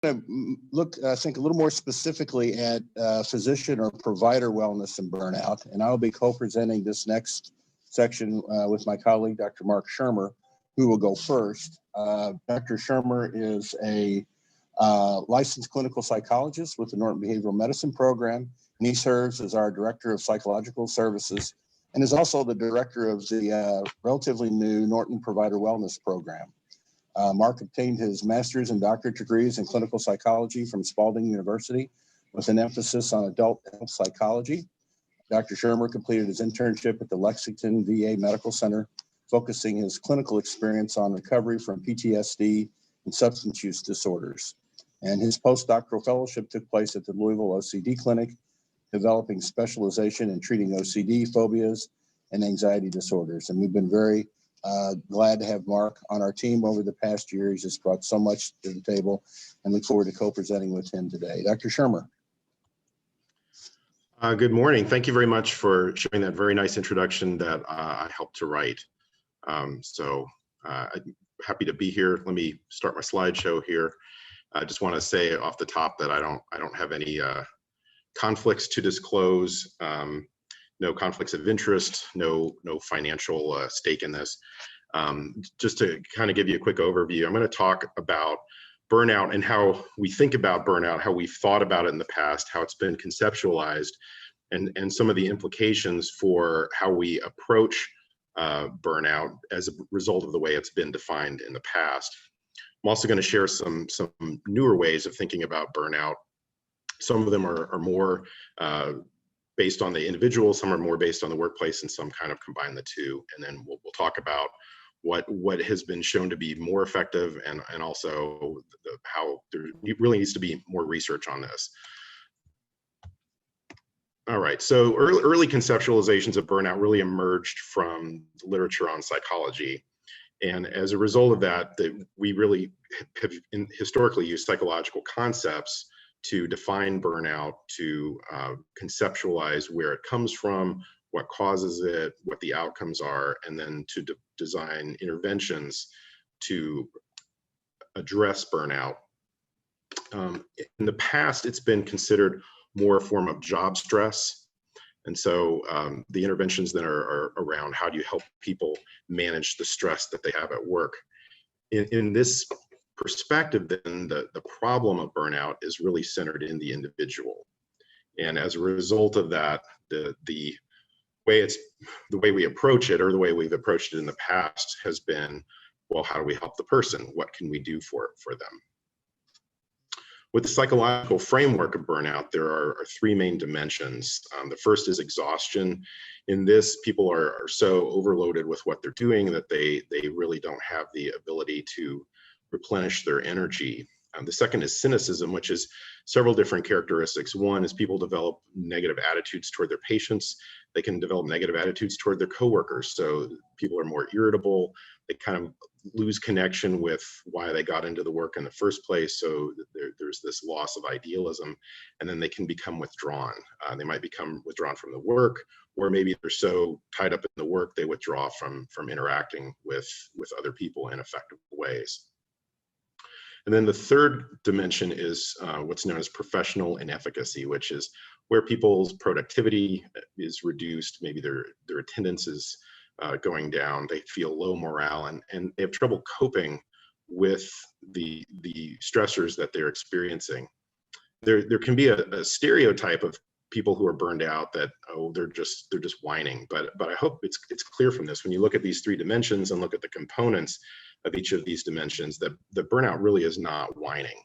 think a little more specifically at physician or provider wellness and burnout. And I'll be co-presenting this next section with my colleague, Dr. Mark Shermer, who will go first. Dr. Shermer is a licensed clinical psychologist with the Norton Behavioral Medicine Program, and he serves as our Director of Psychological Services and is also the director of the relatively new Norton Provider Wellness Program. Mark obtained his master's and doctorate degrees in clinical psychology from Spalding University with an emphasis on adult health psychology. Dr. Shermer completed his internship at the Lexington VA Medical Center, focusing his clinical experience on recovery from PTSD and substance use disorders. And his postdoctoral fellowship took place at the Louisville OCD Clinic, developing specialization in treating OCD, phobias, and anxiety disorders. And we've been very glad to have Mark on our team over the past year. He's just brought so much to the table and look forward to co-presenting with him today. Dr. Shermer. Good morning. Thank you very much for sharing that very nice introduction that I helped to write. I'm happy to be here. Let me start my slideshow here. I just want to say off the top that I don't have any conflicts to disclose. No conflicts of interest, no financial stake in this. Just to kind of give you a quick overview, I'm going to talk about burnout and how we think about burnout, how we've thought about it in the past, how it's been conceptualized, and some of the implications for how we approach burnout as a result of the way it's been defined in the past. I'm also going to share some newer ways of thinking about burnout. Some of them are more based on the individual, some are more based on the workplace, and some kind of combine the two. And then we'll talk about what has been shown to be more effective, and also how there really needs to be more research on this. All right, so early conceptualizations of burnout really emerged from literature on psychology. And as a result of that, we really have historically used psychological concepts to define burnout, to conceptualize where it comes from, what causes it, what the outcomes are, and then to design interventions to address burnout. In the past, it's been considered more a form of job stress. And so the interventions then are around how do you help people manage the stress that they have at work. In this perspective, then the problem of burnout is really centered in the individual. And as a result of that, the way we approach it, or the way we've approached it in the past, has been, well, how do we help the person? What can we do for them? With the psychological framework of burnout, there are three main dimensions. The first is exhaustion. In this, people are so overloaded with what they're doing that they really don't have the ability to replenish their energy. The second is cynicism, which is several different characteristics. One is people develop negative attitudes toward their patients. They can develop negative attitudes toward their coworkers. So people are more irritable. They kind of lose connection with why they got into the work in the first place. So there's this loss of idealism, and then they can become withdrawn. They might become withdrawn from the work, or maybe they're so tied up in the work they withdraw from interacting with other people in effective ways. And then the third dimension is what's known as professional inefficacy, which is where people's productivity is reduced. Maybe their attendance is going down. They feel low morale, and they have trouble coping with the stressors that they're experiencing. There can be a stereotype of people who are burned out that, oh, they're just whining. But I hope it's clear from this, when you look at these three dimensions and look at the components of each of these dimensions, that the burnout really is not whining.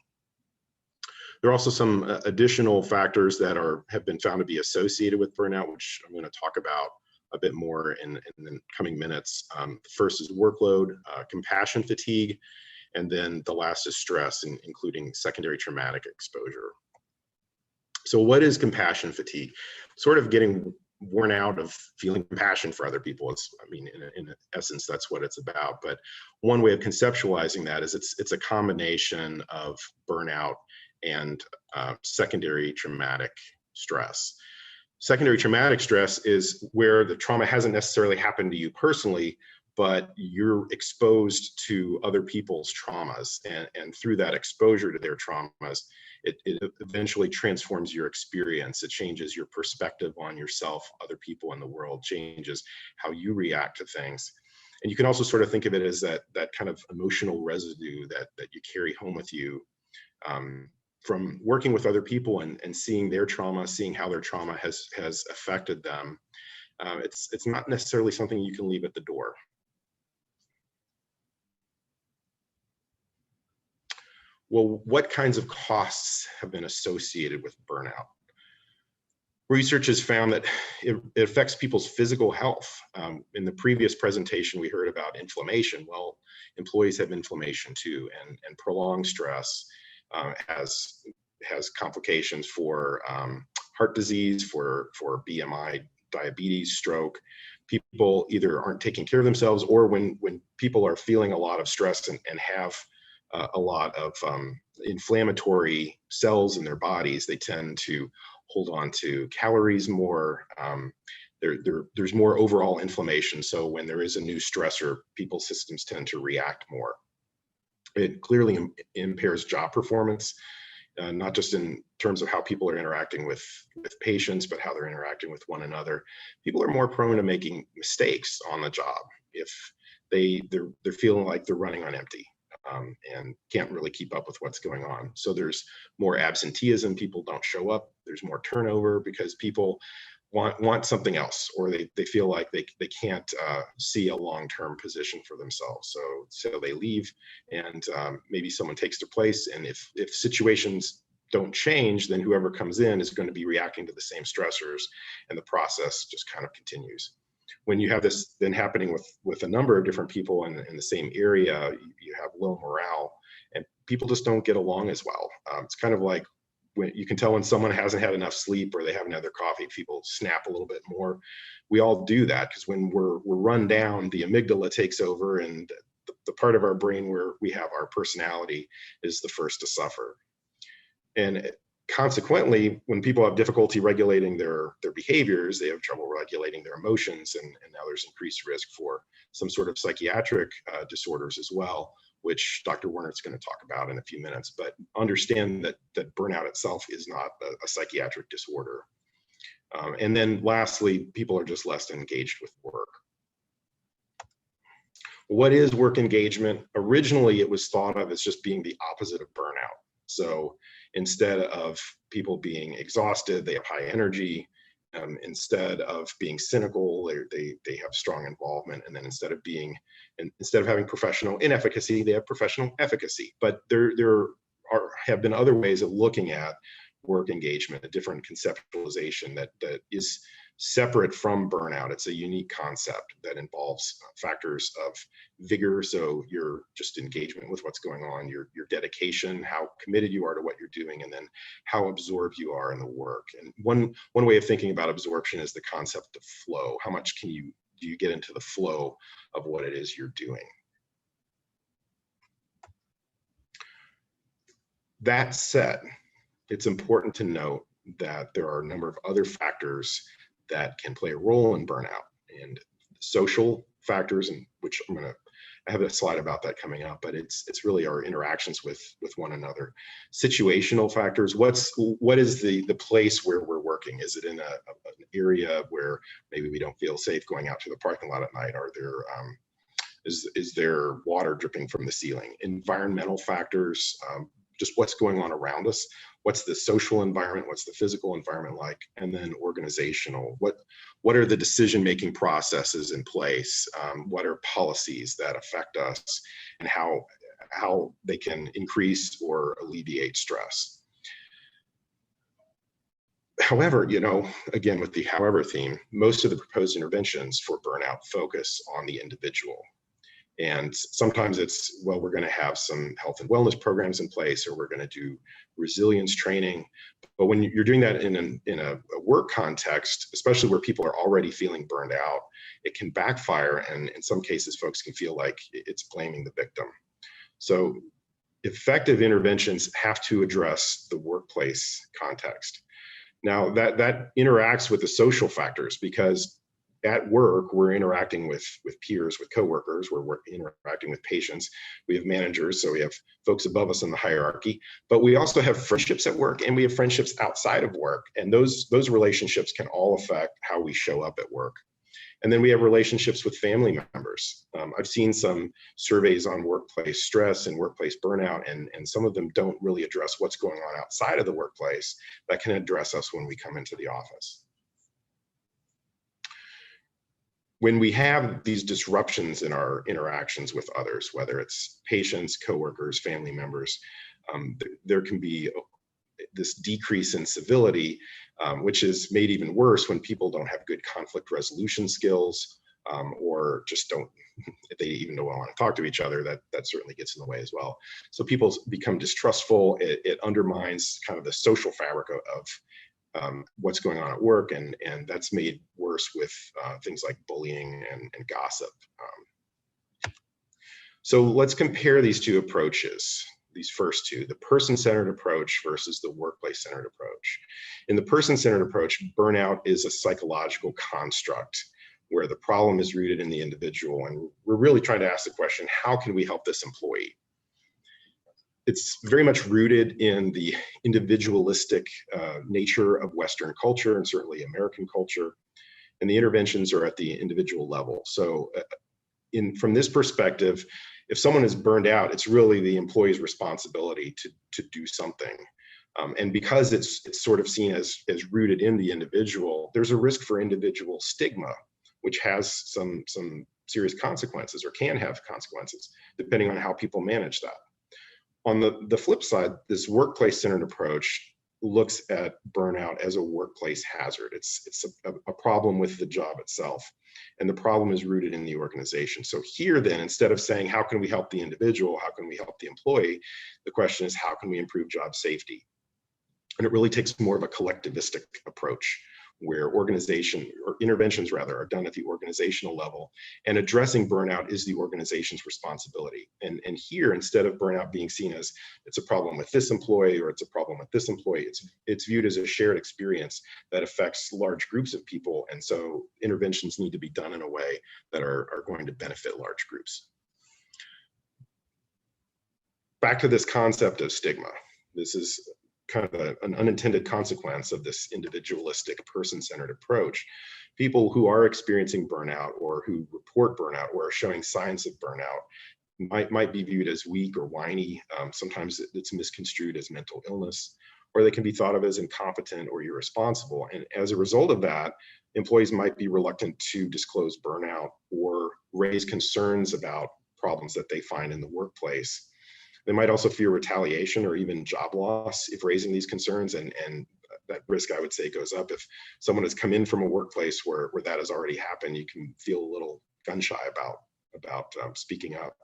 There are also some additional factors that have been found to be associated with burnout, which I'm going to talk about a bit more in the coming minutes. The first is workload, compassion fatigue, and then the last is stress, including secondary traumatic exposure. So what is compassion fatigue? Sort of getting worn out of feeling compassion for other people. In essence, that's what it's about. But one way of conceptualizing that is it's a combination of burnout and secondary traumatic stress. Secondary traumatic stress is where the trauma hasn't necessarily happened to you personally, but you're exposed to other people's traumas. And through that exposure to their traumas, it eventually transforms your experience. It changes your perspective on yourself, other people in the world, changes how you react to things. And you can also sort of think of it as that kind of emotional residue that you carry home with you from working with other people and seeing their trauma, seeing how their trauma has affected them. It's not necessarily something you can leave at the door. Well, what kinds of costs have been associated with burnout? Research has found that it affects people's physical health. In the previous presentation, we heard about inflammation. Well, employees have inflammation too, and prolonged stress has complications for heart disease, for BMI, diabetes, stroke. People either aren't taking care of themselves, or when people are feeling a lot of stress and have a lot of inflammatory cells in their bodies, they tend to hold on to calories more. There's more overall inflammation. So when there is a new stressor, people's systems tend to react more. It clearly impairs job performance, not just in terms of how people are interacting with patients, but how they're interacting with one another. People are more prone to making mistakes on the job if they're feeling like they're running on empty. And can't really keep up with what's going on. So there's more absenteeism, people don't show up, there's more turnover because people want something else, or they feel like they can't see a long-term position for themselves. So they leave, and maybe someone takes their place, and if situations don't change, then whoever comes in is going to be reacting to the same stressors, and the process just kind of continues. When you have this then happening with a number of different people in the same area, you have low morale, and people just don't get along as well. It's kind of like when you can tell when someone hasn't had enough sleep or they haven't had their coffee, people snap a little bit more. We all do that because when we're run down, the amygdala takes over, and the part of our brain where we have our personality is the first to suffer. And consequently, when people have difficulty regulating their behaviors, they have trouble regulating their emotions, and now there's increased risk for some sort of psychiatric disorders as well, which Dr. Werner is going to talk about in a few minutes. But understand that burnout itself is not a psychiatric disorder. And then lastly, people are just less engaged with work. What is work engagement? Originally, it was thought of as just being the opposite of burnout. So instead of people being exhausted, they have high energy. Instead of being cynical, they have strong involvement. And then instead of having professional inefficacy, they have professional efficacy. But there have been other ways of looking at work engagement, a different conceptualization that is separate from burnout. It's a unique concept that involves factors of vigor, so your just engagement with what's going on, your dedication, how committed you are to what you're doing, and then how absorbed you are in the work. And one way of thinking about absorption is the concept of flow. How much do you get into the flow of what it is you're doing? That said, it's important to note that there are a number of other factors that can play a role in burnout, and social factors, and which I have a slide about that coming up, but it's really our interactions with one another. Situational factors, what is the place where we're working? Is it in an area where maybe we don't feel safe going out to the parking lot at night? Are there is there water dripping from the ceiling? Environmental factors, just what's going on around us. What's the social environment? What's the physical environment like? And then organizational. What are the decision-making processes in place? What are policies that affect us, and how they can increase or alleviate stress? However, again, with the however theme, most of the proposed interventions for burnout focus on the individual. And sometimes it's, well, we're going to have some health and wellness programs in place, or we're going to do resilience training. But when you're doing that in a work context, especially where people are already feeling burned out, it can backfire. And in some cases, folks can feel like it's blaming the victim. So effective interventions have to address the workplace context. Now, that interacts with the social factors, because at work, we're interacting with peers, with coworkers, we're interacting with patients. We have managers, so we have folks above us in the hierarchy, but we also have friendships at work and we have friendships outside of work. And those relationships can all affect how we show up at work. And then we have relationships with family members. I've seen some surveys on workplace stress and workplace burnout, and some of them don't really address what's going on outside of the workplace that can address us when we come into the office. When we have these disruptions in our interactions with others, whether it's patients, coworkers, family members, there can be this decrease in civility, which is made even worse when people don't have good conflict resolution skills, or just don't, if they even don't want to talk to each other, that certainly gets in the way as well. So people become distrustful. It undermines kind of the social fabric of what's going on at work, and that's made worse with things like bullying and gossip. So let's compare these two approaches, these first two, the person-centered approach versus the workplace-centered approach. In the person-centered approach, burnout is a psychological construct where the problem is rooted in the individual, and we're really trying to ask the question, how can we help this employee? It's very much rooted in the individualistic nature of Western culture and certainly American culture. And the interventions are at the individual level. So from this perspective, if someone is burned out, it's really the employee's responsibility to do something. And because it's sort of seen as rooted in the individual, there's a risk for individual stigma, which has some serious consequences, or can have consequences, depending on how people manage that. On the flip side, this workplace-centered approach looks at burnout as a workplace hazard. It's a problem with the job itself, and the problem is rooted in the organization. So here then, instead of saying, how can we help the individual, how can we help the employee, the question is, how can we improve job safety? And it really takes more of a collectivistic approach, where interventions rather are done at the organizational level, and addressing burnout is the organization's responsibility. And here, instead of burnout being seen as it's a problem with this employee or it's a problem with this employee, it's viewed as a shared experience that affects large groups of people. And so interventions need to be done in a way that are going to benefit large groups. Back to this concept of stigma. This is kind of an unintended consequence of this individualistic, person-centered approach. People who are experiencing burnout, or who report burnout, or are showing signs of burnout, might be viewed as weak or whiny. Sometimes it's misconstrued as mental illness, or they can be thought of as incompetent or irresponsible. And as a result of that, employees might be reluctant to disclose burnout or raise concerns about problems that they find in the workplace. They might also fear retaliation or even job loss if raising these concerns, and that risk, I would say, goes up. If someone has come in from a workplace where that has already happened, you can feel a little gun shy about speaking up.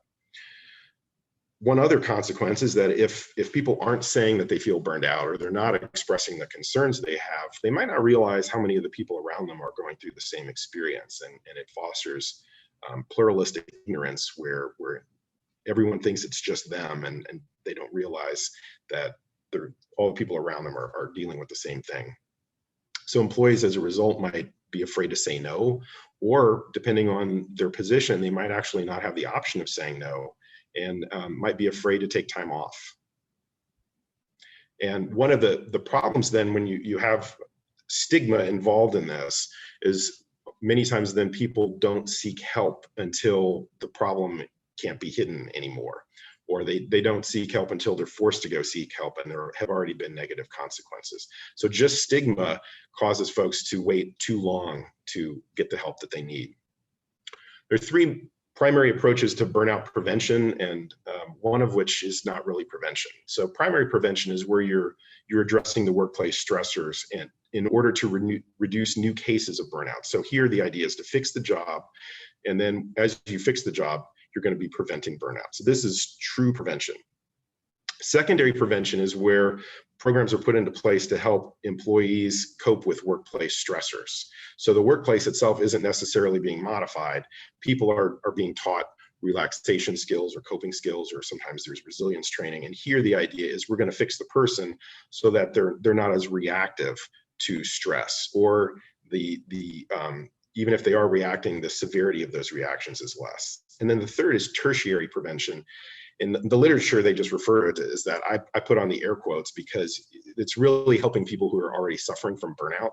One other consequence is that if people aren't saying that they feel burned out, or they're not expressing the concerns they have, they might not realize how many of the people around them are going through the same experience, and it fosters pluralistic ignorance where everyone thinks it's just them, and they don't realize that all the people around them are dealing with the same thing. So employees, as a result, might be afraid to say no, or depending on their position, they might actually not have the option of saying no, and might be afraid to take time off. And one of the problems then, when you have stigma involved in this, is many times then people don't seek help until the problem can't be hidden anymore, or they don't seek help until they're forced to go seek help, and there have already been negative consequences. So just stigma causes folks to wait too long to get the help that they need. There are three primary approaches to burnout prevention, and one of which is not really prevention. So primary prevention is where you're addressing the workplace stressors, and in order to reduce new cases of burnout. So here the idea is to fix the job, and then as you fix the job, you're going to be preventing burnout. So this is true prevention. Secondary prevention is where programs are put into place to help employees cope with workplace stressors. So the workplace itself isn't necessarily being modified. People are being taught relaxation skills or coping skills, or sometimes there's resilience training. And here the idea is we're going to fix the person so that they're not as reactive to stress, or the even if they are reacting, the severity of those reactions is less. And then the third is tertiary prevention. In the literature, they just refer to it as that. I put on the air quotes because it's really helping people who are already suffering from burnout.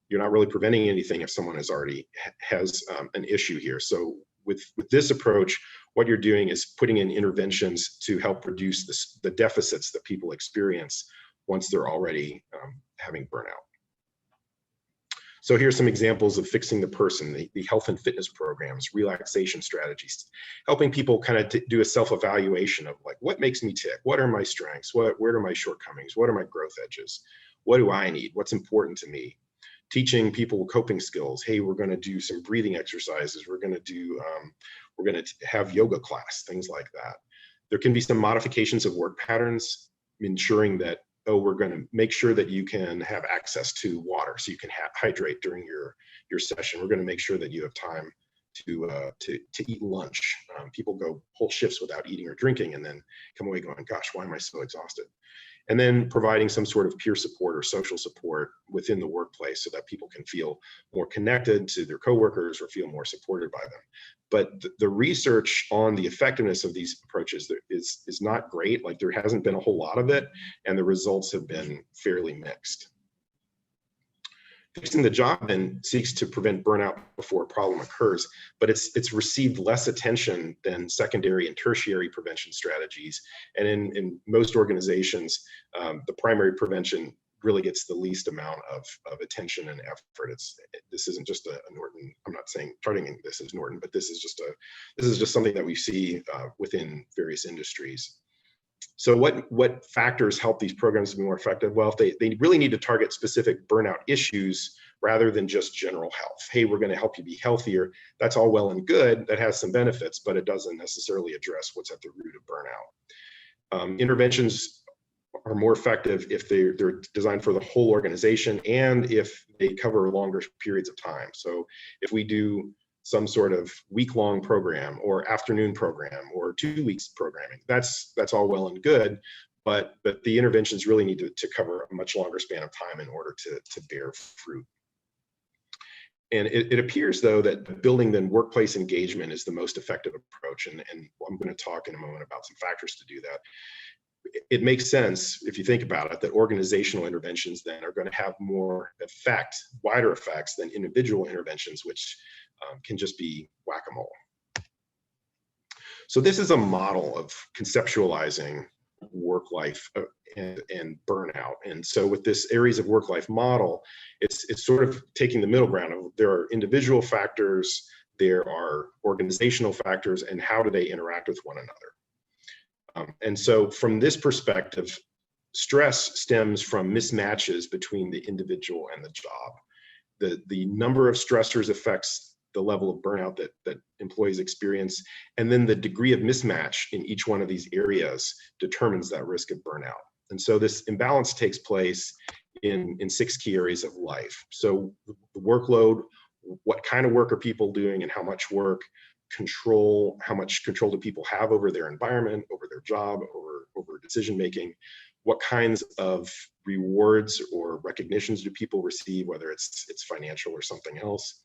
You're not really preventing anything if someone has already has an issue here. So with this approach, what you're doing is putting in interventions to help reduce the deficits that people experience once they're already having burnout. So here's some examples of fixing the person, the health and fitness programs, relaxation strategies, helping people kind of do a self-evaluation of like, what makes me tick? What are my strengths? Where are my shortcomings? What are my growth edges? What do I need? What's important to me? Teaching people coping skills. Hey, we're going to do some breathing exercises. We're going to have yoga class, things like that. There can be some modifications of work patterns, ensuring that, oh, we're going to make sure that you can have access to water so you can hydrate during your session. We're going to make sure that you have time to eat lunch. People go whole shifts without eating or drinking and then come away going, gosh, why am I so exhausted? And then providing some sort of peer support or social support within the workplace so that people can feel more connected to their coworkers or feel more supported by them. But the research on the effectiveness of these approaches is not great. Like, there hasn't been a whole lot of it, and the results have been fairly mixed. Fixing the job then seeks to prevent burnout before a problem occurs, but it's received less attention than secondary and tertiary prevention strategies. And in most organizations, the primary prevention really gets the least amount of attention and effort. This isn't just a Norton. I'm not saying charting this as Norton, but this is just something that we see within various industries. So what factors help these programs be more effective? Well, they really need to target specific burnout issues rather than just general health. Hey, we're going to help you be healthier. That's all well and good. That has some benefits, but it doesn't necessarily address what's at the root of burnout. Interventions are more effective if they're designed for the whole organization and if they cover longer periods of time. So if we do some sort of week-long program or afternoon program or 2 weeks programming, that's all well and good, but the interventions really need to cover a much longer span of time in order to bear fruit. And it appears, though, that building then workplace engagement is the most effective approach, and I'm going to talk in a moment about some factors to do that. It makes sense, if you think about it, that organizational interventions then are going to have more effect, wider effects than individual interventions, which can just be whack-a-mole. So this is a model of conceptualizing work life and burnout. And so with this Aries of work life model, it's sort of taking the middle ground of, there are individual factors, there are organizational factors, and how do they interact with one another? And so from this perspective, stress stems from mismatches between the individual and the job. The number of stressors affects the level of burnout that employees experience, and then the degree of mismatch in each one of these areas determines that risk of burnout. And so this imbalance takes place in 6 key areas of life. So the workload, what kind of work are people doing and how much work, control, how much control do people have over their environment, over their job, over decision making, what kinds of rewards or recognitions do people receive, whether it's financial or something else.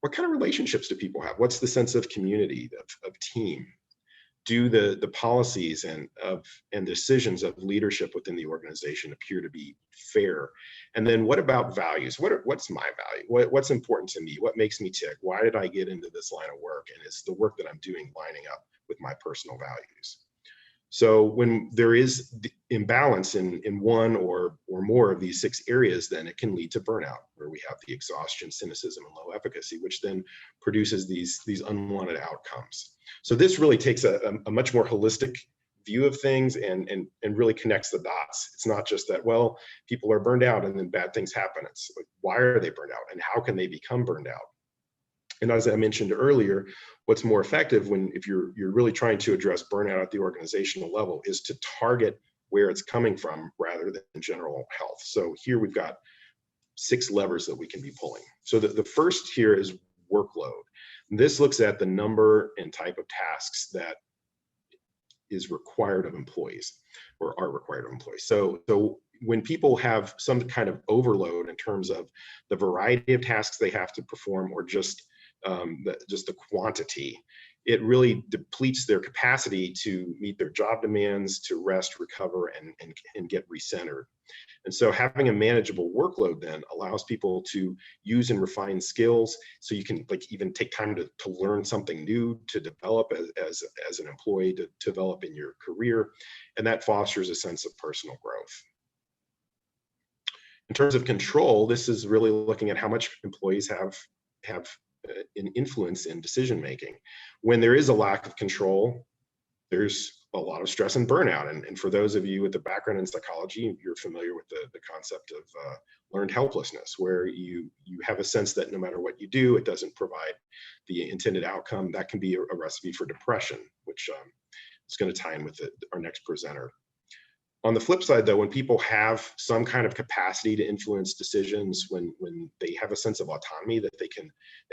What kind of relationships do people have? What's the sense of community, of team? Do the policies and decisions of leadership within the organization appear to be fair? And then what about values? What's my value? What's important to me? What makes me tick? Why did I get into this line of work? And is the work that I'm doing lining up with my personal values? So when there is the imbalance in one or more of these 6 areas, then it can lead to burnout, where we have the exhaustion, cynicism, and low efficacy, which then produces these unwanted outcomes. So this really takes a much more holistic view of things and really connects the dots. It's not just that, well, people are burned out and then bad things happen. It's like, why are they burned out and how can they become burned out? And as I mentioned earlier, what's more effective if you're really trying to address burnout at the organizational level is to target where it's coming from rather than general health. So here we've got 6 levers that we can be pulling. So the first here is workload. This looks at the number and type of tasks that is required of employees or are required of employees. So when people have some kind of overload in terms of the variety of tasks they have to perform, or just the quantity, it really depletes their capacity to meet their job demands, to rest, recover, and get recentered. And so having a manageable workload then allows people to use and refine skills, so you can like even take time to learn something new, to develop as an employee, to develop in your career, and that fosters a sense of personal growth. In terms of control, this is really looking at how much employees have an influence in decision making. When there is a lack of control, there's a lot of stress and burnout. And for those of you with a background in psychology, you're familiar with the concept of learned helplessness, where you have a sense that no matter what you do, it doesn't provide the intended outcome. That can be a recipe for depression, which is going to tie in with our next presenter. On the flip side, though, when people have some kind of capacity to influence decisions, when they have a sense of autonomy, that they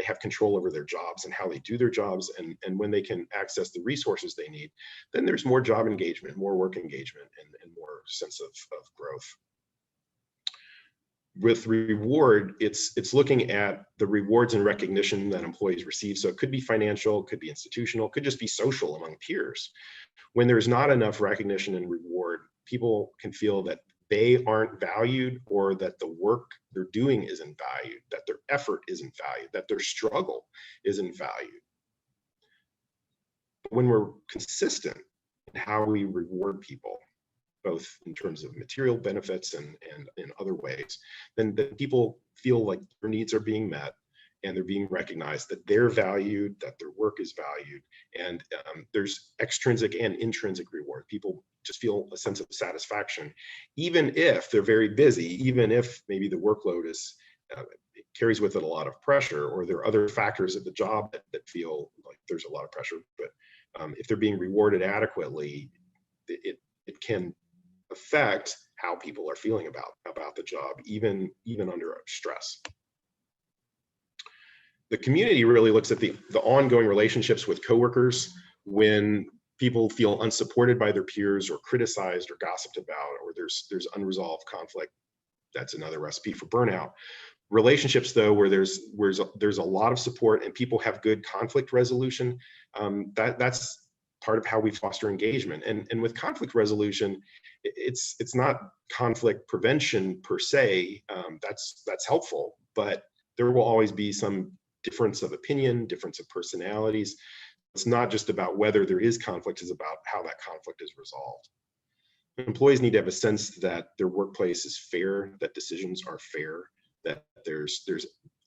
have control over their jobs and how they do their jobs, and when they can access the resources they need, then there's more job engagement, more work engagement, and more sense of growth. With reward, it's looking at the rewards and recognition that employees receive. So it could be financial, could be institutional, could just be social among peers. When there's not enough recognition and reward, people can feel that they aren't valued, or that the work they're doing isn't valued, that their effort isn't valued, that their struggle isn't valued. But when we're consistent in how we reward people, both in terms of material benefits and in other ways, then people feel like their needs are being met, and they're being recognized, that they're valued, that their work is valued, and there's extrinsic and intrinsic reward. People just feel a sense of satisfaction, even if they're very busy, even if maybe the workload is it carries with it a lot of pressure, or there are other factors at the job that feel like there's a lot of pressure. But if they're being rewarded adequately, it can affect how people are feeling about the job, even under stress. The community really looks at the ongoing relationships with coworkers. When people feel unsupported by their peers, or criticized or gossiped about, or there's unresolved conflict, that's another recipe for burnout. Relationships, though, where there's a lot of support and people have good conflict resolution, that's part of how we foster engagement. And with conflict resolution, it's not conflict prevention per se. That's helpful, but there will always be some difference of opinion, difference of personalities. It's not just about whether there is conflict, it's about how that conflict is resolved. Employees need to have a sense that their workplace is fair, that decisions are fair, that there's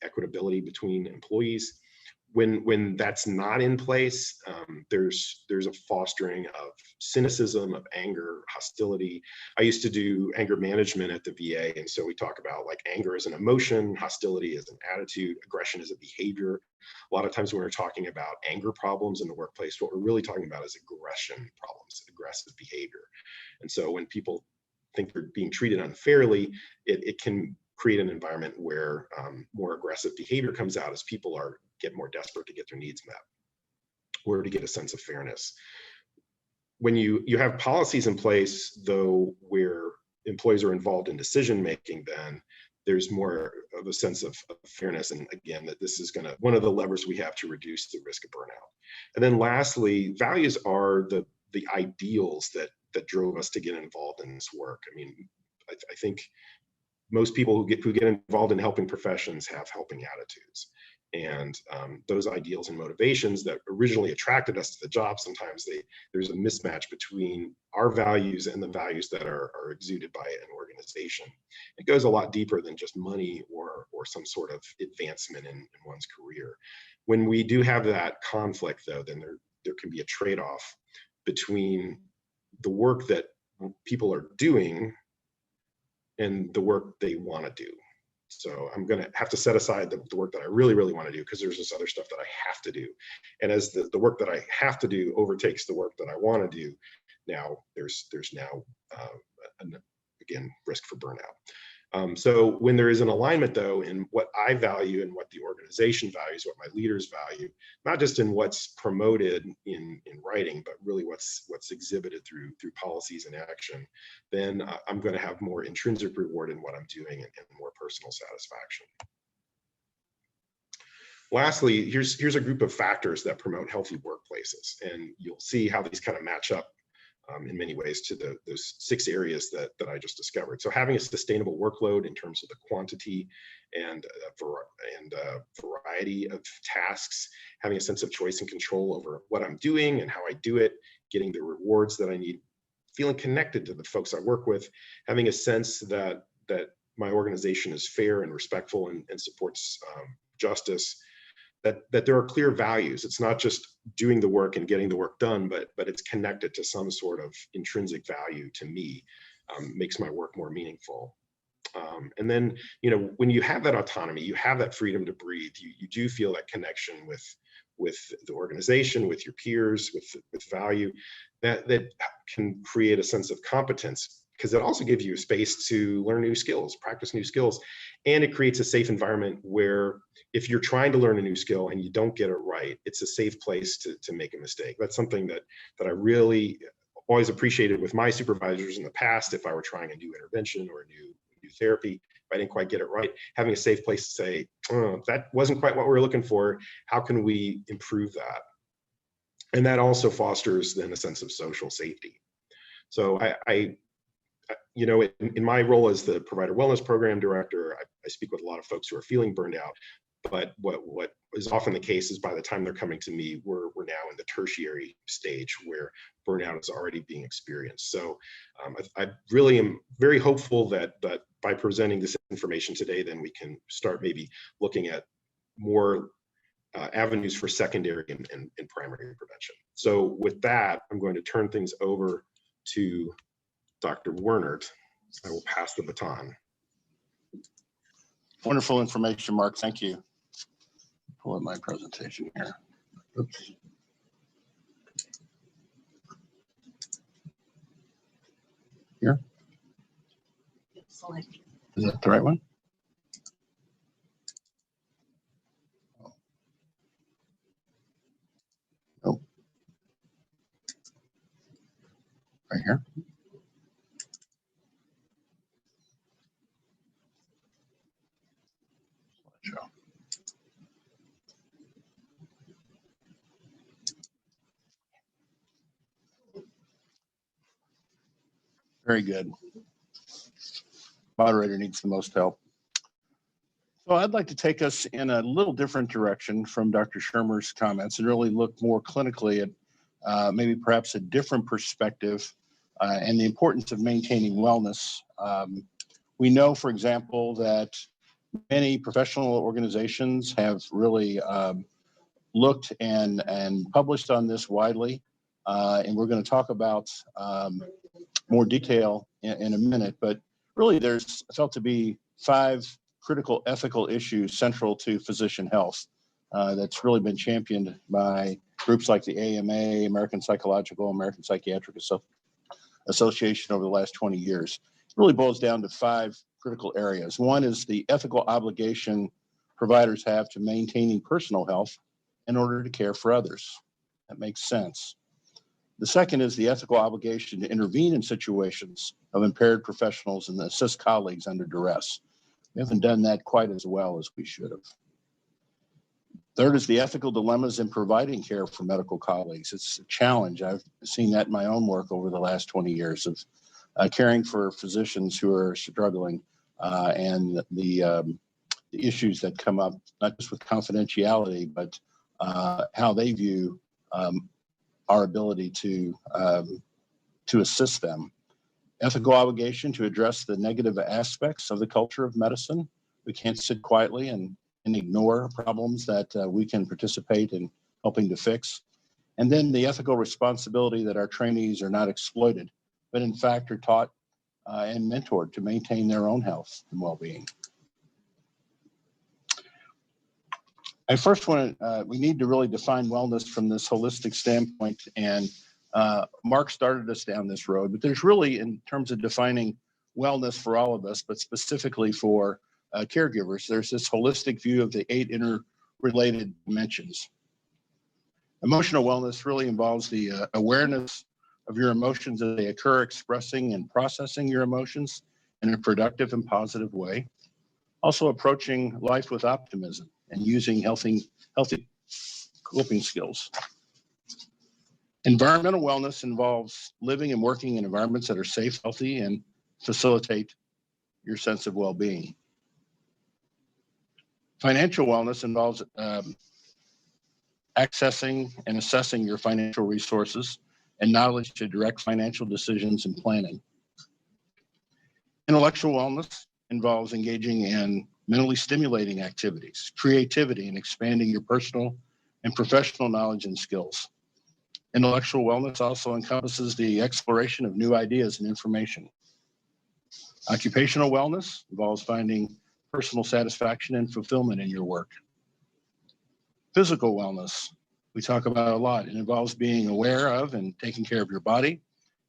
equitability between employees. When that's not in place, there's a fostering of cynicism, of anger, hostility. I used to do anger management at the VA, and so we talk about like anger as an emotion, hostility as an attitude, aggression as a behavior. A lot of times when we're talking about anger problems in the workplace, what we're really talking about is aggression problems, aggressive behavior. And so when people think they're being treated unfairly, it can create an environment where more aggressive behavior comes out as people get more desperate to get their needs met, or to get a sense of fairness. When you have policies in place, though, where employees are involved in decision making, then there's more of a sense of fairness. And again, that this is one of the levers we have to reduce the risk of burnout. And then lastly, values are the ideals that drove us to get involved in this work. I mean, I think most people who get involved in helping professions have helping attitudes. And those ideals and motivations that originally attracted us to the job, sometimes there's a mismatch between our values and the values that are exuded by an organization. It goes a lot deeper than just money or some sort of advancement in one's career. When we do have that conflict, though, then there can be a trade-off between the work that people are doing and the work they want to do. So I'm going to have to set aside the work that I really, really want to do, because there's this other stuff that I have to do. And as the work that I have to do overtakes the work that I want to do, now there's now, again, risk for burnout. So when there is an alignment, though, in what I value and what the organization organization values, what my leaders value, not just in what's promoted in writing, but really what's exhibited through policies and action, then I'm going to have more intrinsic reward in what I'm doing and more personal satisfaction. Lastly, here's a group of factors that promote healthy workplaces, and you'll see how these kind of match up in many ways to those 6 areas that I just discovered. So having a sustainable workload in terms of the quantity and variety of tasks, having a sense of choice and control over what I'm doing and how I do it, getting the rewards that I need, feeling connected to the folks I work with, having a sense that my organization is fair and respectful and supports justice, that there are clear values. It's not just doing the work and getting the work done, but it's connected to some sort of intrinsic value to me, makes my work more meaningful. And then, when you have that autonomy, you have that freedom to breathe, you do feel that connection with the organization, with your peers, with value, that can create a sense of competence, because it also gives you a space to learn new skills, practice new skills. And it creates a safe environment where if you're trying to learn a new skill and you don't get it right, it's a safe place to make a mistake. That's something that I really always appreciated with my supervisors in the past. If I were trying a new intervention or a new therapy, if I didn't quite get it right, having a safe place to say, oh, that wasn't quite what we were looking for. How can we improve that? And that also fosters then a sense of social safety. So in my role as the provider wellness program director, I speak with a lot of folks who are feeling burned out. But what is often the case is by the time they're coming to me, we're now in the tertiary stage where burnout is already being experienced. So I really am very hopeful that by presenting this information today, then we can start maybe looking at more avenues for secondary and primary prevention. So with that, I'm going to turn things over to Dr. Wernert. I will pass the baton. Wonderful information, Mark. Thank you. Pull up my presentation here. Oops. Here. Is that the right one? Nope. Right here. Very good. Moderator needs the most help. So I'd like to take us in a little different direction from Dr. Shermer's comments and really look more clinically at maybe perhaps a different perspective and the importance of maintaining wellness. We know, for example, that many professional organizations have really looked and published on this widely. And we're going to talk about more detail in a minute, but really there's felt to be 5 critical ethical issues central to physician health that's really been championed by groups like the AMA, American Psychological, American Psychiatric Association over the last 20 years. It really boils down to 5 critical areas. One is the ethical obligation providers have to maintaining personal health in order to care for others. That makes sense. The second is the ethical obligation to intervene in situations of impaired professionals and assist colleagues under duress. We haven't done that quite as well as we should have. Third is the ethical dilemmas in providing care for medical colleagues. It's a challenge. I've seen that in my own work over the last 20 years of caring for physicians who are struggling and the issues that come up, not just with confidentiality, but how they view our ability to assist them. Ethical obligation to address the negative aspects of the culture of medicine. We can't sit quietly and ignore problems that we can participate in helping to fix. And then the ethical responsibility that our trainees are not exploited, but in fact are taught and mentored to maintain their own health and well-being. I first want to, we need to really define wellness from this holistic standpoint. And Mark started us down this road, but there's really, in terms of defining wellness for all of us, but specifically for caregivers, there's this holistic view of the 8 related dimensions. Emotional wellness really involves the awareness of your emotions as they occur, expressing and processing your emotions in a productive and positive way. Also approaching life with optimism and using healthy coping skills. Environmental wellness involves living and working in environments that are safe, healthy, and facilitate your sense of well-being. Financial wellness involves accessing and assessing your financial resources and knowledge to direct financial decisions and planning. Intellectual wellness involves engaging in mentally stimulating activities, creativity, and expanding your personal and professional knowledge and skills. Intellectual wellness also encompasses the exploration of new ideas and information. Occupational wellness involves finding personal satisfaction and fulfillment in your work. Physical wellness, we talk about a lot. It involves being aware of and taking care of your body,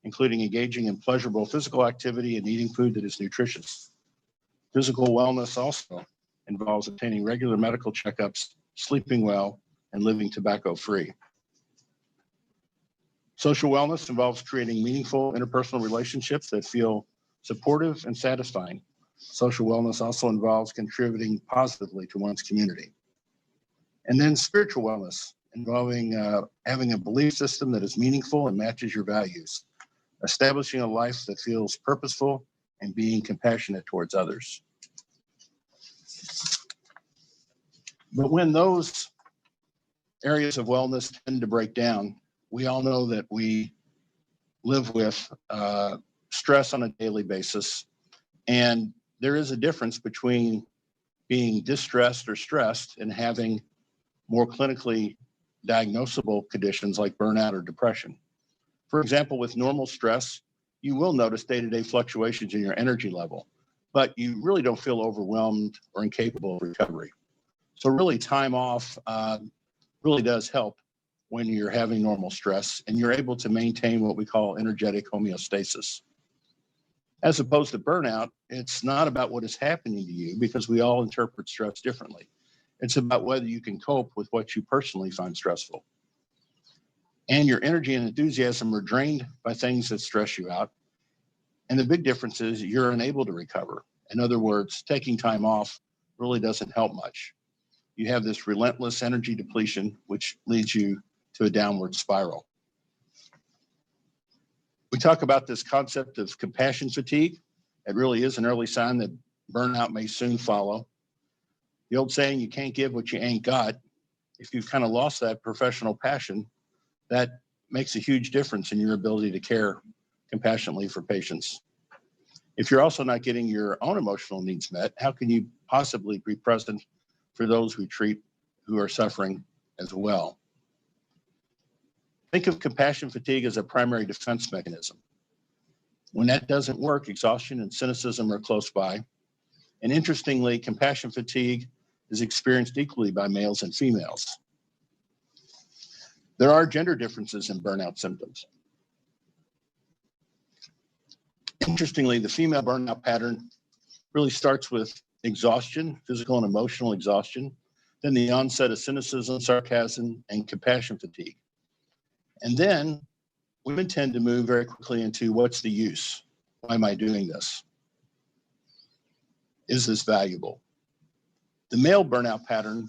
including engaging in pleasurable physical activity and eating food that is nutritious. Physical wellness also involves obtaining regular medical checkups, sleeping well, and living tobacco-free. Social wellness involves creating meaningful interpersonal relationships that feel supportive and satisfying. Social wellness also involves contributing positively to one's community. And then spiritual wellness, involving having a belief system that is meaningful and matches your values, establishing a life that feels purposeful, and being compassionate towards others. But when those areas of wellness tend to break down, we all know that we live with stress on a daily basis. And there is a difference between being distressed or stressed and having more clinically diagnosable conditions like burnout or depression. For example, with normal stress, you will notice day-to-day fluctuations in your energy level, but you really don't feel overwhelmed or incapable of recovery. So really time off really does help when you're having normal stress and you're able to maintain what we call energetic homeostasis. As opposed to burnout, it's not about what is happening to you because we all interpret stress differently. It's about whether you can cope with what you personally find stressful. And your energy and enthusiasm are drained by things that stress you out. And the big difference is you're unable to recover. In other words, taking time off really doesn't help much. You have this relentless energy depletion, which leads you to a downward spiral. We talk about this concept of compassion fatigue. It really is an early sign that burnout may soon follow. The old saying, you can't give what you ain't got. If you've kind of lost that professional passion, that makes a huge difference in your ability to care compassionately for patients. If you're also not getting your own emotional needs met, how can you possibly be present for those who are suffering as well? Think of compassion fatigue as a primary defense mechanism. When that doesn't work, exhaustion and cynicism are close by. And interestingly, compassion fatigue is experienced equally by males and females. There are gender differences in burnout symptoms. Interestingly, the female burnout pattern really starts with exhaustion, physical and emotional exhaustion, then the onset of cynicism, sarcasm, and compassion fatigue. And then women tend to move very quickly into what's the use? Why am I doing this? Is this valuable? The male burnout pattern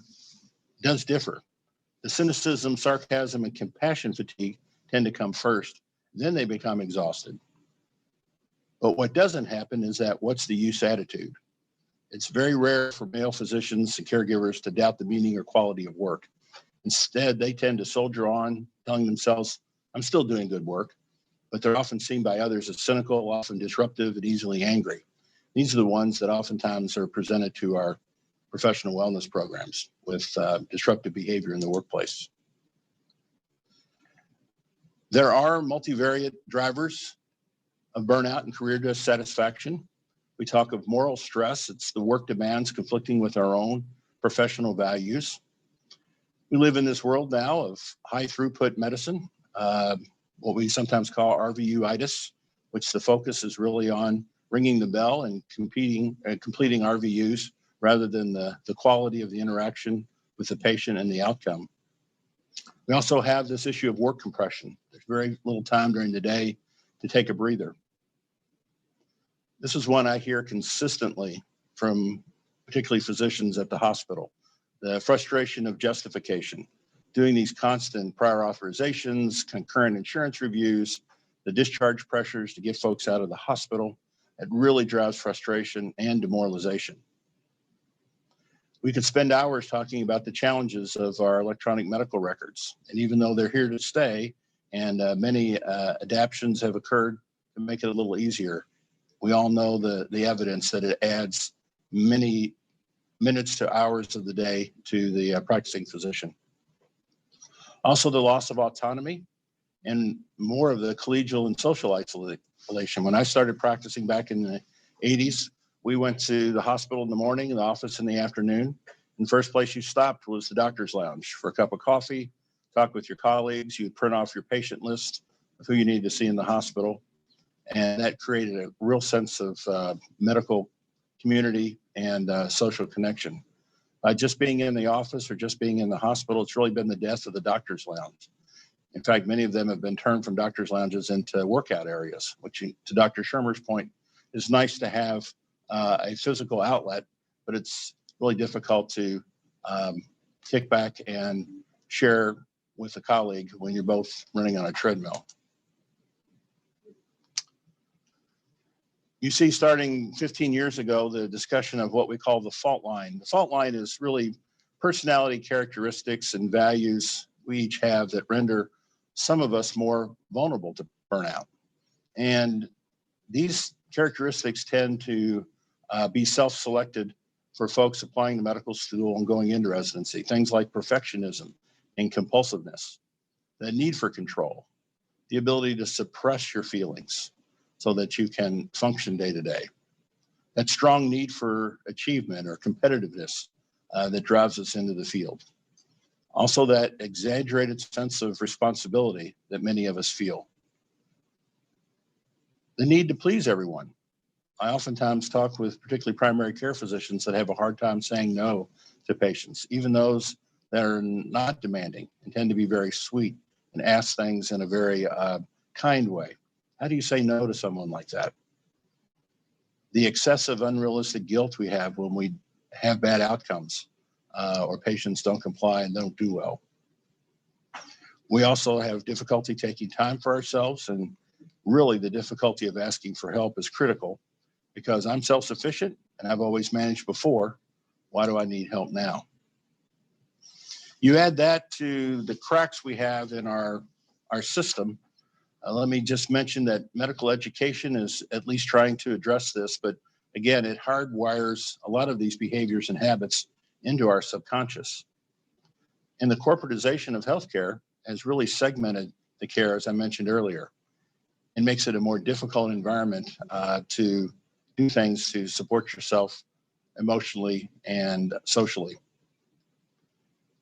does differ. The cynicism, sarcasm, and compassion fatigue tend to come first. Then they become exhausted. But what doesn't happen is that what's the use attitude? It's very rare for male physicians and caregivers to doubt the meaning or quality of work. Instead, they tend to soldier on, telling themselves, I'm still doing good work, but they're often seen by others as cynical, often disruptive, and easily angry. These are the ones that oftentimes are presented to our professional wellness programs with disruptive behavior in the workplace. There are multivariate drivers of burnout and career dissatisfaction. We talk of moral stress. It's the work demands conflicting with our own professional values. We live in this world now of high throughput medicine, what we sometimes call RVU-itis, which the focus is really on ringing the bell and completing RVUs rather than the quality of the interaction with the patient and the outcome. We also have this issue of work compression. There's very little time during the day to take a breather. This is one I hear consistently from particularly physicians at the hospital. The frustration of justification, doing these constant prior authorizations, concurrent insurance reviews, the discharge pressures to get folks out of the hospital. It really drives frustration and demoralization. We could spend hours talking about the challenges of our electronic medical records. And even though they're here to stay and many adaptations have occurred to make it a little easier, we all know the evidence that it adds many minutes to hours of the day to the practicing physician. Also, the loss of autonomy and more of the collegial and social isolation. When I started practicing back in the 80s, we went to the hospital in the morning and the office in the afternoon. And the first place you stopped was the doctor's lounge for a cup of coffee, talk with your colleagues. You'd print off your patient list of who you needed to see in the hospital. And that created a real sense of medical community and social connection. By just being in the office or just being in the hospital, it's really been the death of the doctor's lounge. In fact, many of them have been turned from doctor's lounges into workout areas, which, to Dr. Shermer's point, is nice to have a physical outlet, but it's really difficult to kick back and share with a colleague when you're both running on a treadmill. You see, starting 15 years ago, the discussion of what we call the fault line. The fault line is really personality characteristics and values we each have that render some of us more vulnerable to burnout. And these characteristics tend to be self-selected for folks applying to medical school and going into residency. Things like perfectionism and compulsiveness, the need for control, the ability to suppress your feelings so that you can function day to day. That strong need for achievement or competitiveness that drives us into the field. Also, that exaggerated sense of responsibility that many of us feel. The need to please everyone. I oftentimes talk with particularly primary care physicians that have a hard time saying no to patients, even those that are not demanding and tend to be very sweet and ask things in a very kind way. How do you say no to someone like that? The excessive unrealistic guilt we have when we have bad outcomes or patients don't comply and don't do well. We also have difficulty taking time for ourselves, and really the difficulty of asking for help is critical because I'm self-sufficient and I've always managed before. Why do I need help now? You add that to the cracks we have in our system. Let me just mention that medical education is at least trying to address this, but again, it hardwires a lot of these behaviors and habits into our subconscious. And the corporatization of healthcare has really segmented the care, as I mentioned earlier, and makes it a more difficult environment to do things to support yourself emotionally and socially.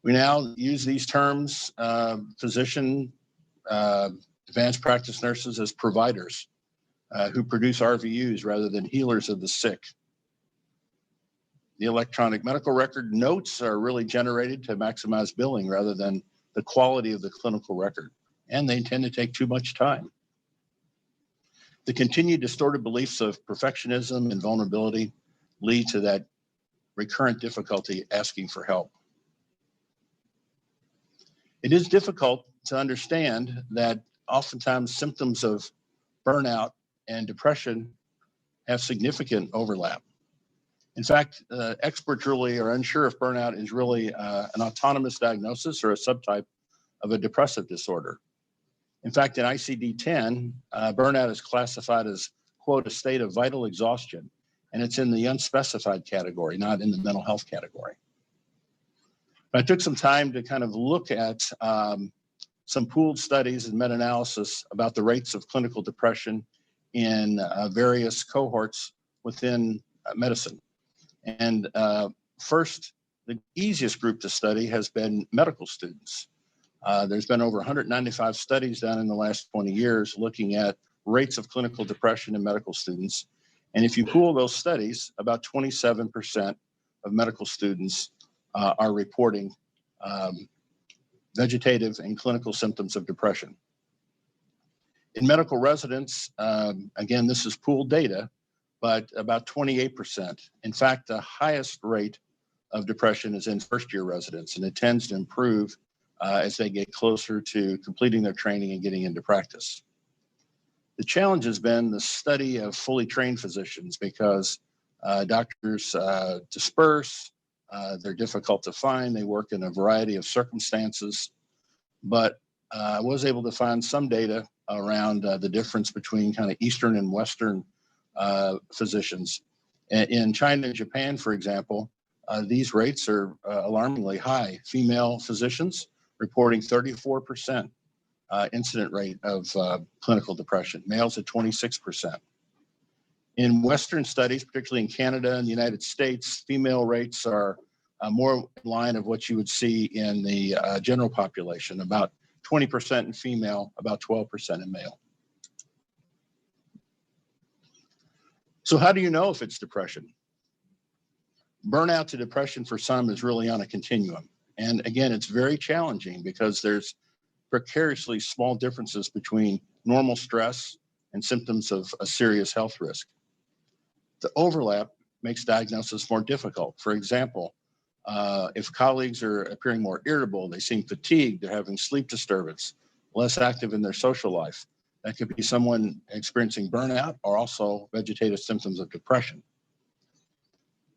We now use these terms, physician, advanced practice nurses, as providers who produce RVUs rather than healers of the sick. The electronic medical record notes are really generated to maximize billing rather than the quality of the clinical record, and they tend to take too much time. The continued distorted beliefs of perfectionism and vulnerability lead to that recurrent difficulty asking for help. It is difficult to understand that oftentimes symptoms of burnout and depression have significant overlap. In fact, experts really are unsure if burnout is really an autonomous diagnosis or a subtype of a depressive disorder. In fact, in ICD-10, burnout is classified as, quote, a state of vital exhaustion, and it's in the unspecified category, not in the mental health category. But I took some time to kind of look at some pooled studies and meta-analysis about the rates of clinical depression in various cohorts within medicine. And first, the easiest group to study has been medical students. There's been over 195 studies done in the last 20 years looking at rates of clinical depression in medical students. And if you pool those studies, about 27% of medical students are reporting um, vegetative and clinical symptoms of depression. In medical residents, again, this is pooled data, but about 28%. In fact, the highest rate of depression is in first-year residents, and it tends to improve as they get closer to completing their training and getting into practice. The challenge has been the study of fully trained physicians because doctors disperse, they're difficult to find, they work in a variety of circumstances, but I was able to find some data around the difference between kind of Eastern and Western physicians. In China and Japan, for example, these rates are alarmingly high. Female physicians reporting 34% incident rate of clinical depression, males at 26%. In Western studies, particularly in Canada and the United States, female rates are more in line of what you would see in the general population, about 20% in female, about 12% in male. So how do you know if it's depression? Burnout to depression for some is really on a continuum. And again, it's very challenging because there's precariously small differences between normal stress and symptoms of a serious health risk. The overlap makes diagnosis more difficult. For example, if colleagues are appearing more irritable, they seem fatigued, they're having sleep disturbance, less active in their social life, that could be someone experiencing burnout or also vegetative symptoms of depression.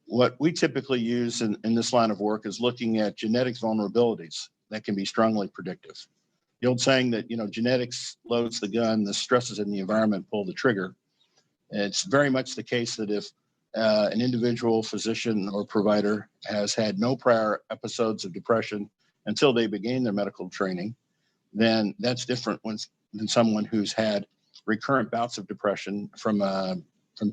What we typically use in this line of work is looking at genetic vulnerabilities that can be strongly predictive. The old saying that, genetics loads the gun, the stresses in the environment pull the trigger. And it's very much the case that if an individual physician or provider has had no prior episodes of depression until they began their medical training, then that's different than someone who's had recurrent bouts of depression from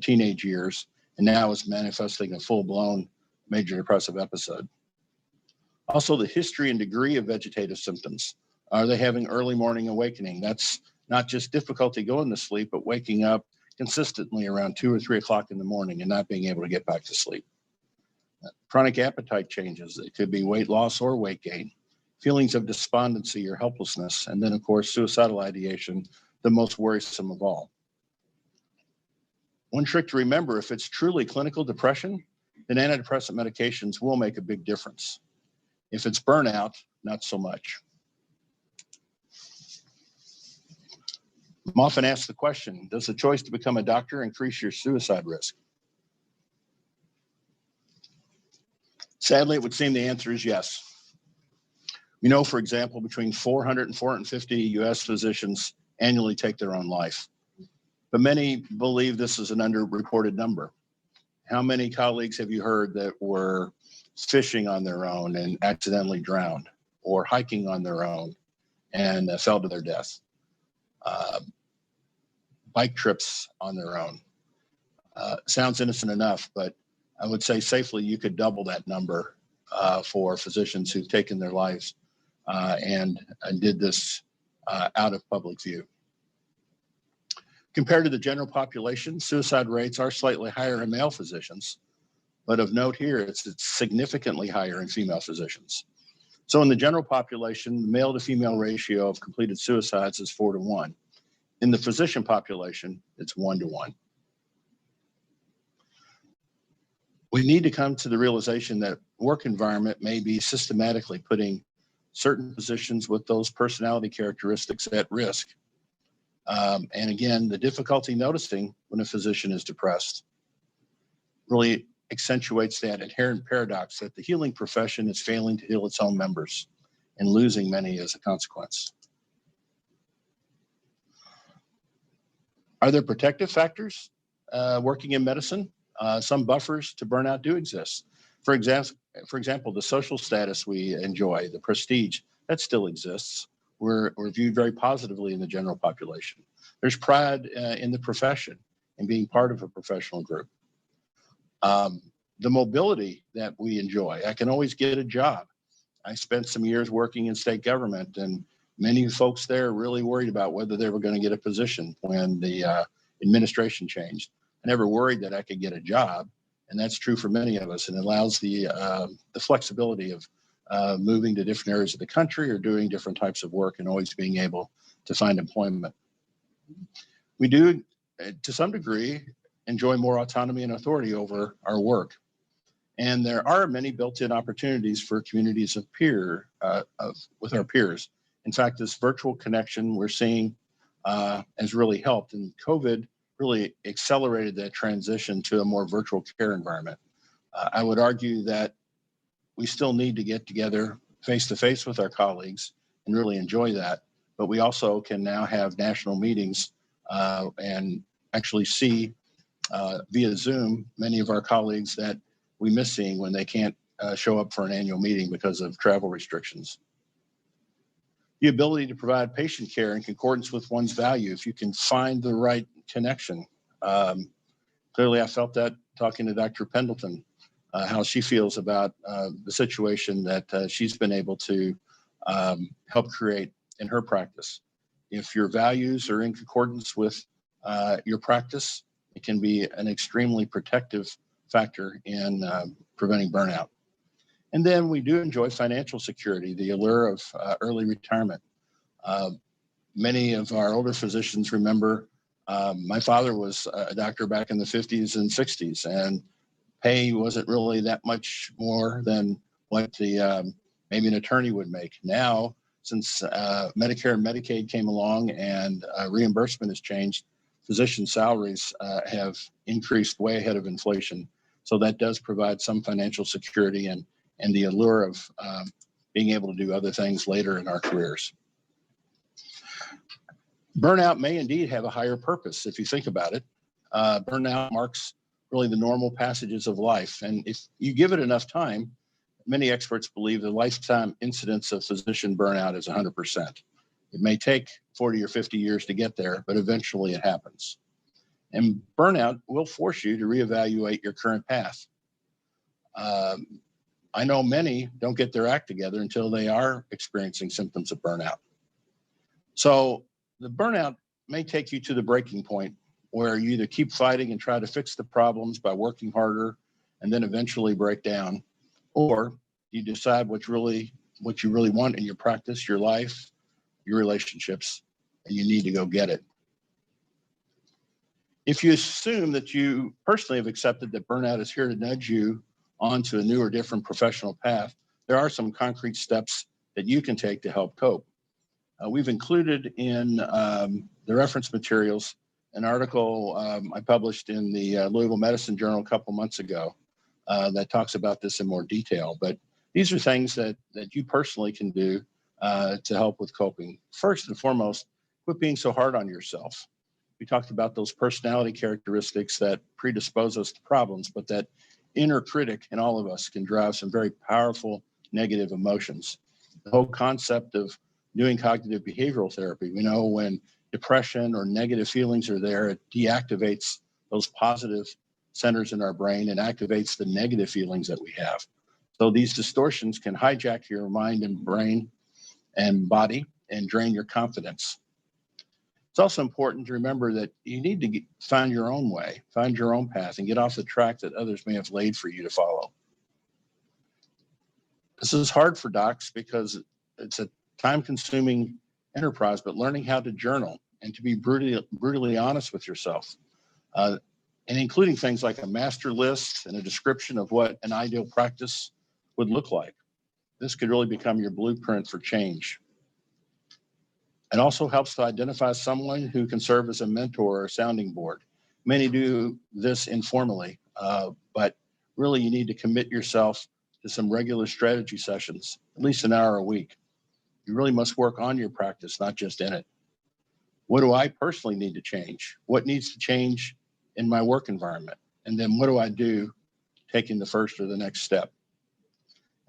teenage years and now is manifesting a full-blown major depressive episode. Also, the history and degree of vegetative symptoms. Are they having early morning awakening? That's not just difficulty going to sleep, but waking up consistently around 2 or 3 o'clock in the morning and not being able to get back to sleep. Chronic appetite changes. It could be weight loss or weight gain. Feelings of despondency or helplessness. And then, of course, suicidal ideation, the most worrisome of all. One trick to remember, if it's truly clinical depression, then antidepressant medications will make a big difference. If it's burnout, not so much. I'm often asked the question, does the choice to become a doctor increase your suicide risk? Sadly, it would seem the answer is yes. We know, for example, between 400 and 450 US physicians annually take their own life. But many believe this is an underreported number. How many colleagues have you heard that were fishing on their own and accidentally drowned, or hiking on their own and fell to their death? Bike trips on their own. Sounds innocent enough, but I would say safely you could double that number for physicians who've taken their lives and did this out of public view. Compared to the general population, suicide rates are slightly higher in male physicians, but of note here, it's significantly higher in female physicians. So in the general population, the male to female ratio of completed suicides is 4 to 1. In the physician population, it's 1 to 1. We need to come to the realization that work environment may be systematically putting certain physicians with those personality characteristics at risk. And again, the difficulty noticing when a physician is depressed really accentuates that inherent paradox that the healing profession is failing to heal its own members and losing many as a consequence. Are there protective factors working in medicine? Some buffers to burnout do exist. For example, the social status we enjoy, the prestige, that still exists. We're viewed very positively in the general population. There's pride in the profession and being part of a professional group. The mobility that we enjoy, I can always get a job. I spent some years working in state government, and many folks there really worried about whether they were going to get a position when the administration changed. I never worried that I could get a job, and that's true for many of us, and it allows the flexibility of moving to different areas of the country or doing different types of work and always being able to find employment. We do, to some degree, enjoy more autonomy and authority over our work. And there are many built-in opportunities for communities of with our peers. In fact, this virtual connection we're seeing has really helped, and COVID really accelerated that transition to a more virtual care environment. I would argue that we still need to get together face-to-face with our colleagues and really enjoy that, but we also can now have national meetings and actually see via Zoom many of our colleagues that we miss seeing when they can't show up for an annual meeting because of travel restrictions. The ability to provide patient care in concordance with one's value, if you can find the right connection. Clearly, I felt that talking to Dr. Pendleton, how she feels about the situation that she's been able to help create in her practice. If your values are in concordance with your practice, it can be an extremely protective factor in preventing burnout. And then we do enjoy financial security, the allure of early retirement. Many of our older physicians remember my father was a doctor back in the 50s and 60s, and pay wasn't really that much more than what the maybe an attorney would make. Now, since Medicare and Medicaid came along and reimbursement has changed, physician salaries have increased way ahead of inflation. So that does provide some financial security and the allure of being able to do other things later in our careers. Burnout may indeed have a higher purpose if you think about it. Burnout marks really the normal passages of life. And if you give it enough time, many experts believe the lifetime incidence of physician burnout is 100%. It may take 40 or 50 years to get there, but eventually it happens. And burnout will force you to reevaluate your current path. I know many don't get their act together until they are experiencing symptoms of burnout. So the burnout may take you to the breaking point where you either keep fighting and try to fix the problems by working harder and then eventually break down, or you decide what you really want in your practice, your life, your relationships, and you need to go get it. If you assume that you personally have accepted that burnout is here to nudge you onto a new or different professional path, there are some concrete steps that you can take to help cope. We've included in the reference materials an article I published in the Louisville Medicine Journal a couple months ago that talks about this in more detail. But these are things that you personally can do to help with coping. First and foremost, quit being so hard on yourself. We talked about those personality characteristics that predispose us to problems, but that inner critic in all of us can drive some very powerful negative emotions. The whole concept of doing cognitive behavioral therapy, we know when depression or negative feelings are there, it deactivates those positive centers in our brain and activates the negative feelings that we have. So these distortions can hijack your mind and brain and body and drain your confidence. It's also important to remember that you need to find your own way, find your own path, and get off the track that others may have laid for you to follow. This is hard for docs because it's a time-consuming enterprise, but learning how to journal and to be brutally honest with yourself, and including things like a master list and a description of what an ideal practice would look like. This could really become your blueprint for change. It also helps to identify someone who can serve as a mentor or sounding board. Many do this informally, but really you need to commit yourself to some regular strategy sessions, at least an hour a week. You really must work on your practice, not just in it. What do I personally need to change? What needs to change in my work environment? And then what do I do taking the first or the next step?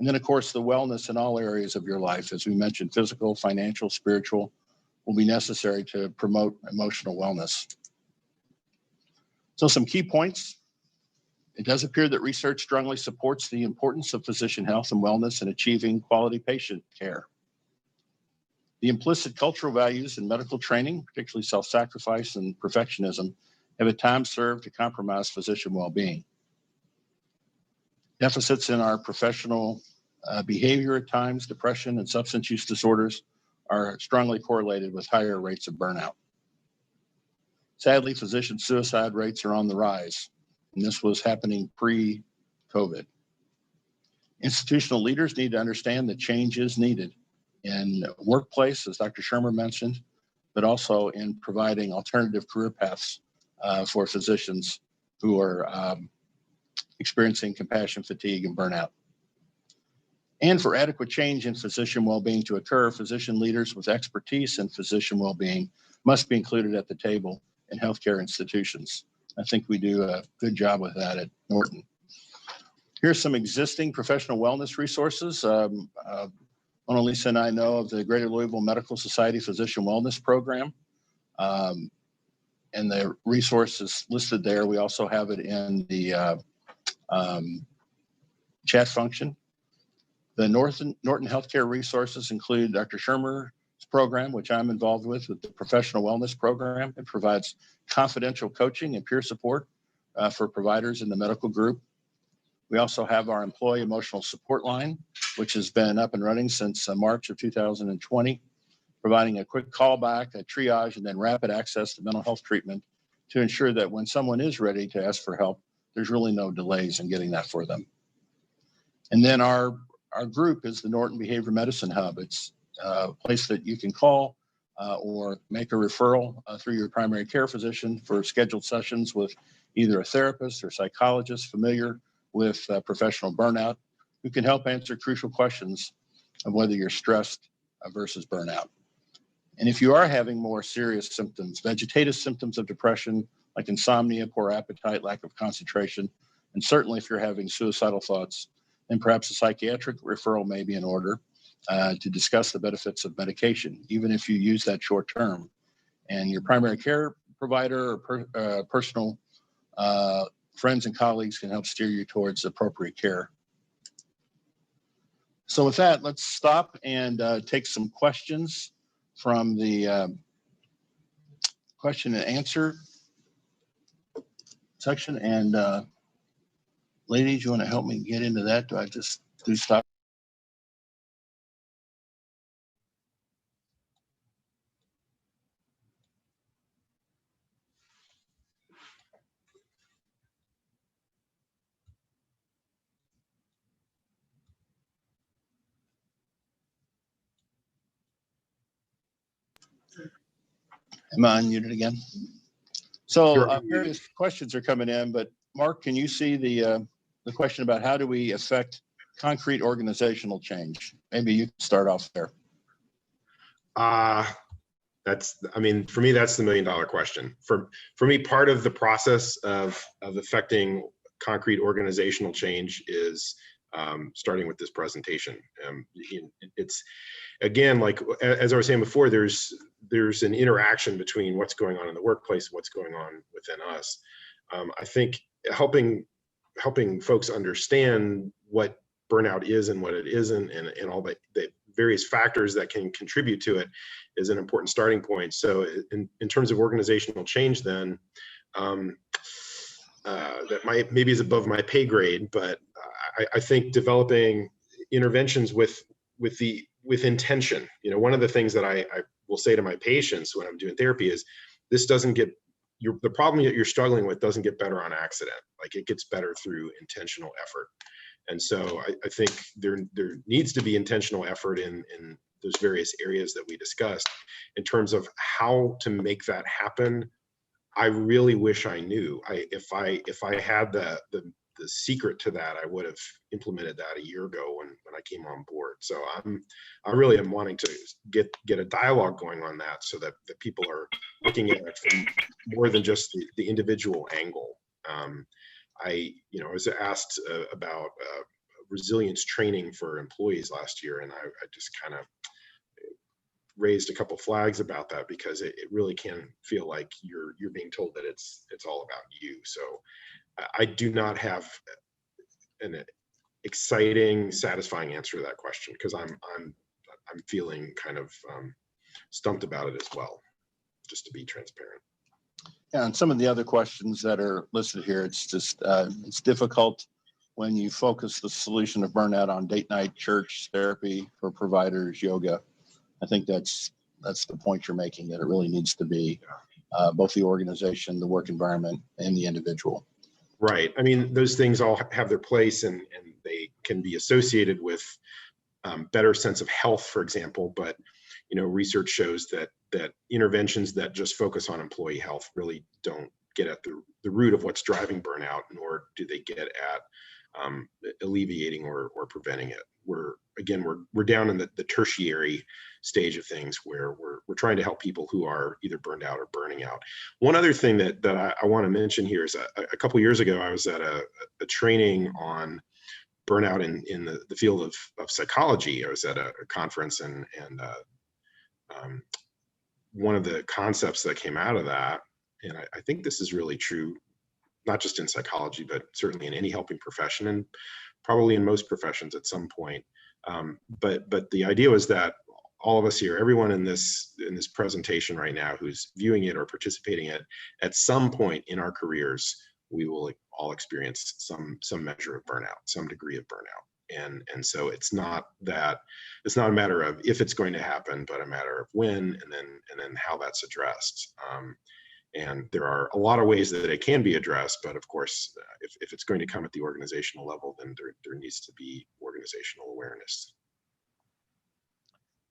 And then, of course, the wellness in all areas of your life, as we mentioned, physical, financial, spiritual, will be necessary to promote emotional wellness. So some key points. It does appear that research strongly supports the importance of physician health and wellness in achieving quality patient care. The implicit cultural values in medical training, particularly self-sacrifice and perfectionism, have at times served to compromise physician well-being. Deficits in our professional behavior at times, depression and substance use disorders are strongly correlated with higher rates of burnout. Sadly, physician suicide rates are on the rise, and this was happening pre-COVID. Institutional leaders need to understand that change is needed in workplace, as Dr. Shermer mentioned, but also in providing alternative career paths for physicians who are experiencing compassion fatigue and burnout. And for adequate change in physician well-being to occur, physician leaders with expertise in physician well-being must be included at the table in healthcare institutions. I think we do a good job with that at Norton. Here's some existing professional wellness resources. Mona Lisa and I know of the Greater Louisville Medical Society Physician Wellness Program, and the resources listed there. We also have it in the chat function. The Norton Healthcare resources include Dr. Shermer's program, which I'm involved with the Professional Wellness Program. It provides confidential coaching and peer support for providers in the medical group. We also have our employee emotional support line, which has been up and running since March of 2020, providing a quick callback, a triage, and then rapid access to mental health treatment to ensure that when someone is ready to ask for help, there's really no delays in getting that for them. And then our group is the Norton Behavior Medicine Hub. It's a place that you can call or make a referral through your primary care physician for scheduled sessions with either a therapist or psychologist familiar with professional burnout, who can help answer crucial questions of whether you're stressed versus burnout. And if you are having more serious symptoms, vegetative symptoms of depression, like insomnia, poor appetite, lack of concentration, and certainly if you're having suicidal thoughts, then perhaps a psychiatric referral may be in order to discuss the benefits of medication, even if you use that short term. And your primary care provider or personal friends and colleagues can help steer you towards appropriate care. So with that, let's stop and take some questions from the question and answer section. And ladies, you want to help me get into that? Do I just do stop? Am I unmuted again? So various questions are coming in, but Mark, can you see the question about how do we affect concrete organizational change? Maybe you can start off there. I mean, for me, that's the $1 million question. For me, part of the process of affecting concrete organizational change is starting with this presentation. It's, again, like, as I was saying before, there's an interaction between what's going on in the workplace and what's going on within us. I think helping folks understand what burnout is and what it isn't, and all the various factors that can contribute to it is an important starting point. So in terms of organizational change, then that maybe is above my pay grade, but I think developing interventions with intention. You know, one of the things that I will say to my patients when I'm doing therapy is, this doesn't get the problem that you're struggling with doesn't get better on accident. Like, it gets better through intentional effort. And so I think there needs to be intentional effort in those various areas that we discussed. In terms of how to make that happen, I really wish I knew. If I had the secret to that, I would have implemented that a year ago when I came on board. So I really am wanting to get a dialogue going on that, so that the people are looking at it from more than just the individual angle. I was asked about resilience training for employees last year, and I just kind of raised a couple flags about that, because it really can feel like you're being told that it's all about you. So I do not have an exciting, satisfying answer to that question, because I'm feeling kind of stumped about it as well, just to be transparent. Yeah, and some of the other questions that are listed here, it's just it's difficult when you focus the solution of burnout on date night church therapy for providers, yoga, I think that's the point you're making, that it really needs to be both the organization, the work environment, and the individual. Right. I mean, those things all have their place, and they can be associated with better sense of health, for example. But research shows that interventions that just focus on employee health really don't get at the root of what's driving burnout, nor do they get at alleviating or preventing it. We're down in the tertiary stage of things, where we're trying to help people who are either burned out or burning out. One other thing that I want to mention here is a couple years ago, I was at a training on burnout in the field of psychology. I was at a conference, and one of the concepts that came out of that, and I think this is really true, not just in psychology, but certainly in any helping profession, and probably in most professions at some point. But the idea was that all of us here, everyone in this presentation right now who's viewing it or participating in it, at some point in our careers, we will all experience some measure of burnout, some degree of burnout. And so it's not a matter of if it's going to happen, but a matter of when, and then how that's addressed. And there are a lot of ways that it can be addressed, but of course, if it's going to come at the organizational level, then there needs to be organizational awareness.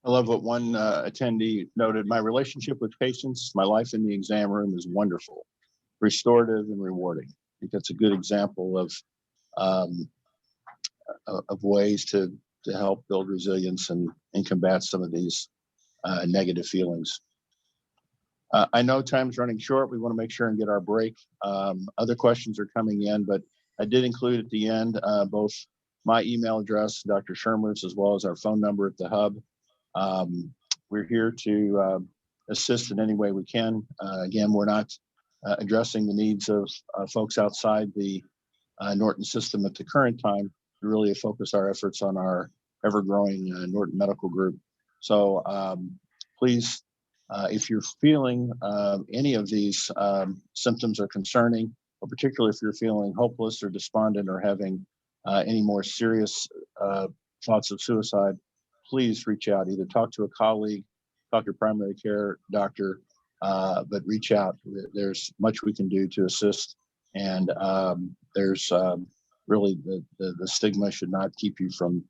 I love what one attendee noted: my relationship with patients, my life in the exam room is wonderful, restorative, and rewarding. I think that's a good example of ways to help build resilience and combat some of these negative feelings. I know time's running short. We want to make sure and get our break. Other questions are coming in, but I did include at the end both my email address, Dr. Schirmer's, as well as our phone number at the hub. We're here to assist in any way we can. Again, we're not addressing the needs of folks outside the Norton system at the current time. We really focus our efforts on our ever-growing Norton Medical Group. So please, if you're feeling any of these symptoms are concerning, or particularly if you're feeling hopeless or despondent or having any more serious thoughts of suicide, please reach out. Either talk to a colleague, talk to your primary care doctor, but reach out. There's much we can do to assist, and there's really the stigma should not keep you from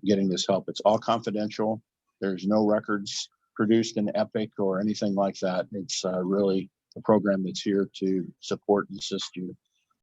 getting this help. It's all confidential. There's no records produced in Epic or anything like that. It's really a program that's here to support and assist you